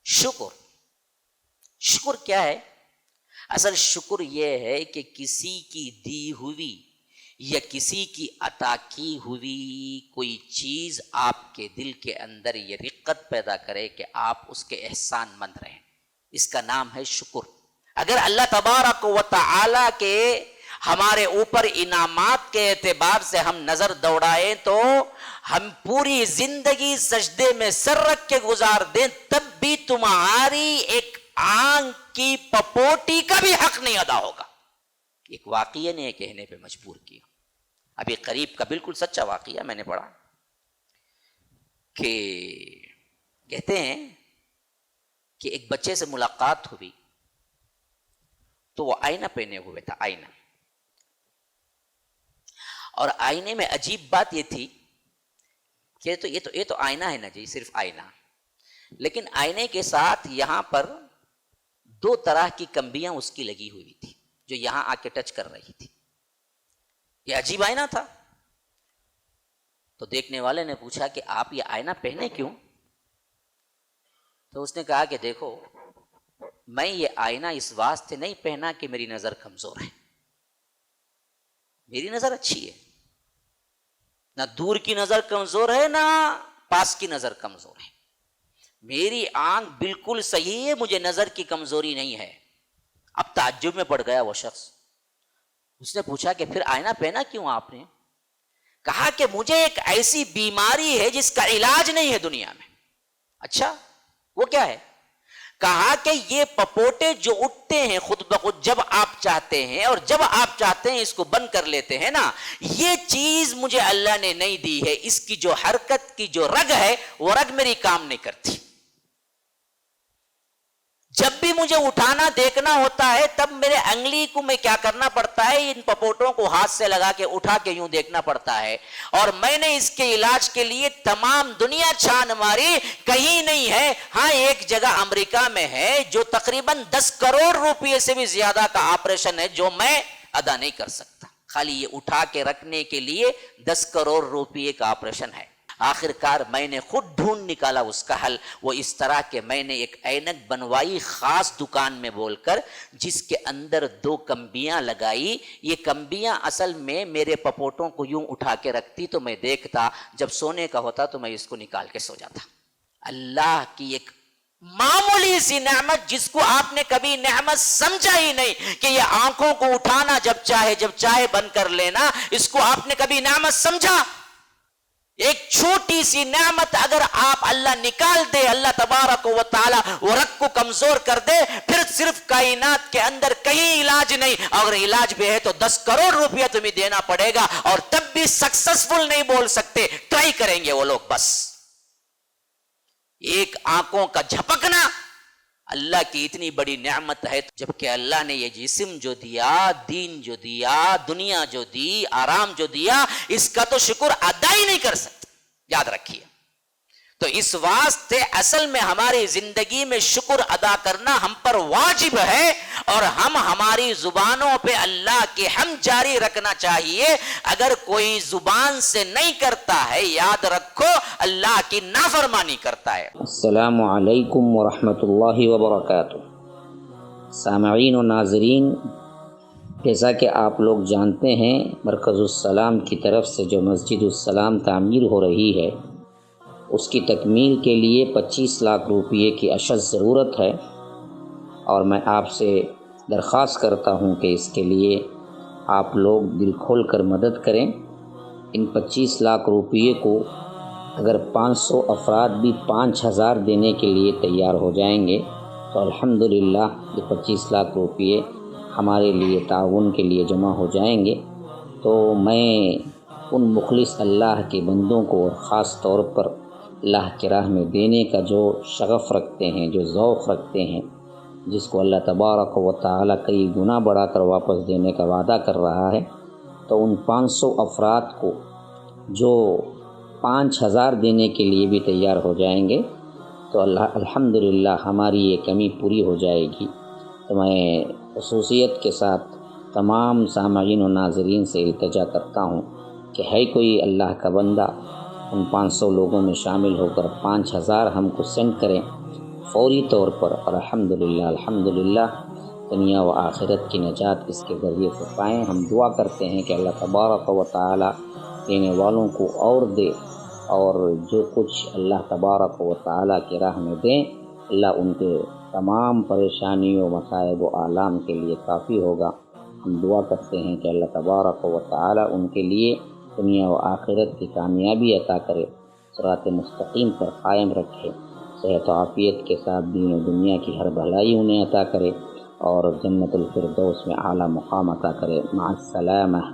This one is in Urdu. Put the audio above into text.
شکر کیا ہے؟ اصل شکر یہ ہے کہ کسی کی دی ہوئی یا کسی کی عطا کی ہوئی کوئی چیز آپ کے دل کے اندر یہ رقت پیدا کرے کہ آپ اس کے احسان مند رہیں، اس کا نام ہے شکر۔ اگر اللہ تبارک و تعالی کے ہمارے اوپر انعامات کے اعتبار سے ہم نظر دوڑائیں تو ہم پوری زندگی سجدے میں سر رکھ کے گزار دیں، تب بھی تمہاری ایک آنکھ کی پپوٹی کا بھی حق نہیں ادا ہوگا۔ ایک واقعہ نے کہنے پہ مجبور کیا، ابھی قریب کا بالکل سچا واقعہ میں نے پڑھا کہ کہتے ہیں کہ ایک بچے سے ملاقات ہوئی تو وہ آئینہ پہنے ہوئے تھا، آئینہ، اور آئینے میں عجیب بات یہ تھی کہ یہ تو آئینہ ہے نا جی، صرف آئینہ، لیکن آئینے کے ساتھ یہاں پر 2 طرح کی کمبیاں اس کی لگی ہوئی تھی جو یہاں آ کے ٹچ کر رہی تھی۔ یہ عجیب آئینہ تھا۔ تو دیکھنے والے نے پوچھا کہ آپ یہ آئینہ پہنے کیوں؟ تو اس نے کہا کہ دیکھو، میں یہ آئینہ اس واسطے نہیں پہنا کہ میری نظر کمزور ہے، میری نظر اچھی ہے، نہ دور کی نظر کمزور ہے نہ پاس کی نظر کمزور ہے، میری آنکھ بالکل صحیح ہے، مجھے نظر کی کمزوری نہیں ہے۔ اب تعجب میں پڑ گیا وہ شخص، اس نے پوچھا کہ پھر آئینہ پہنا کیوں آپ نے؟ کہا کہ مجھے ایک ایسی بیماری ہے جس کا علاج نہیں ہے دنیا میں۔ اچھا، وہ کیا ہے؟ کہا کہ یہ پپوٹے جو اٹھتے ہیں خود بخود جب آپ چاہتے ہیں اور جب آپ چاہتے ہیں اس کو بند کر لیتے ہیں نا، یہ چیز مجھے اللہ نے نہیں دی ہے، اس کی جو حرکت کی جو رگ ہے وہ رگ میری کام نہیں کرتی، جب بھی مجھے اٹھانا دیکھنا ہوتا ہے تب میرے انگلی کو میں کیا کرنا پڑتا ہے، ان پپوٹوں کو ہاتھ سے لگا کے اٹھا کے یوں دیکھنا پڑتا ہے، اور میں نے اس کے علاج کے لیے تمام دنیا چھان ماری، کہیں نہیں ہے۔ ہاں ایک جگہ امریکہ میں ہے جو تقریباً 10 کروڑ روپے سے بھی زیادہ کا آپریشن ہے جو میں ادا نہیں کر سکتا، خالی یہ اٹھا کے رکھنے کے لیے 10 کروڑ روپے کا آپریشن ہے۔ آخر کار میں نے خود ڈھونڈ نکالا اس کا حل، وہ اس طرح کہ میں نے ایک اینک بنوائی خاص دکان میں بول کر، جس کے اندر 2 کمبیاں لگائی۔ یہ کمبیاں اصل میں میرے پپوٹوں کو یوں اٹھا کے رکھتی تو میں دیکھتا، جب سونے کا ہوتا تو میں اس کو نکال کے سو جاتا۔ اللہ کی ایک معمولی سی نعمت جس کو آپ نے کبھی نعمت سمجھا ہی نہیں کہ یہ آنکھوں کو اٹھانا جب چاہے بند کر لینا، اس کو آپ نے کبھی نعمت سمجھا؟ ایک چھوٹی سی نعمت اگر آپ اللہ نکال دے، اللہ تبارک و تعالی وہ رگ کو کمزور کر دے، پھر صرف کائنات کے اندر کہیں علاج نہیں، اگر علاج بھی ہے تو 10 کروڑ روپیہ تمہیں دینا پڑے گا، اور تب بھی سکسسفل نہیں بول سکتے، ٹرائی کریں گے وہ لوگ بس۔ ایک آنکھوں کا جھپکنا اللہ کی اتنی بڑی نعمت ہے، جبکہ اللہ نے یہ جسم جو دیا، دین جو دیا، دنیا جو دی، آرام جو دیا، اس کا تو شکر ادا ہی نہیں کر سکتے، یاد رکھیے۔ تو اس واسطے اصل میں ہماری زندگی میں شکر ادا کرنا ہم پر واجب ہے، اور ہم ہماری زبانوں پہ اللہ کی حمد جاری رکھنا چاہیے۔ اگر کوئی زبان سے نہیں کرتا ہے، یاد رکھو اللہ کی نافرمانی کرتا ہے۔ السلام علیکم ورحمۃ اللہ وبرکاتہ۔ سامعین و ناظرین، جیسا کہ آپ لوگ جانتے ہیں، مرکز السلام کی طرف سے جو مسجد السلام تعمیر ہو رہی ہے، اس کی تکمیل کے لیے 25 لاکھ روپے کی اشد ضرورت ہے، اور میں آپ سے درخواست کرتا ہوں کہ اس کے لیے آپ لوگ دل کھول کر مدد کریں۔ ان 25 لاکھ روپے کو اگر 500 افراد بھی 5000 دینے کے لیے تیار ہو جائیں گے تو الحمدللہ یہ 25 لاکھ روپے ہمارے لیے تعاون کے لیے جمع ہو جائیں گے۔ تو میں ان مخلص اللہ کے بندوں کو، اور خاص طور پر اللہ کی راہ میں دینے کا جو شغف رکھتے ہیں، جو ذوق رکھتے ہیں، جس کو اللہ تبارک و تعالی کئی گنا بڑھا کر واپس دینے کا وعدہ کر رہا ہے، تو ان 500 افراد کو جو 5000 دینے کے لیے بھی تیار ہو جائیں گے تو الحمدللہ ہماری یہ کمی پوری ہو جائے گی۔ تو میں خصوصیت کے ساتھ تمام سامعین و ناظرین سے التجا کرتا ہوں کہ ہے کوئی اللہ کا بندہ ان 500 لوگوں میں شامل ہو کر 5000 ہم کو سینڈ کریں، فوری طور پر الحمدللہ دنیا و آخرت کی نجات اس کے ذریعے سے پائیں۔ ہم دعا کرتے ہیں کہ اللہ تبارک و تعالی دینے والوں کو اور دے، اور جو کچھ اللہ تبارک و تعالی کی راہ میں دیں اللہ ان کے تمام پریشانیوں، مصائب و آلام کے لیے کافی ہوگا۔ ہم دعا کرتے ہیں کہ اللہ تبارک و تعالی ان کے لیے دنیا و آخرت کی کامیابی عطا کرے، صراط مستقیم پر قائم رکھے، صحت و عافیت کے ساتھ دین و دنیا کی ہر بھلائی انہیں عطا کرے، اور جنت الفردوس میں اعلیٰ مقام عطا کرے۔ مع السلامہ۔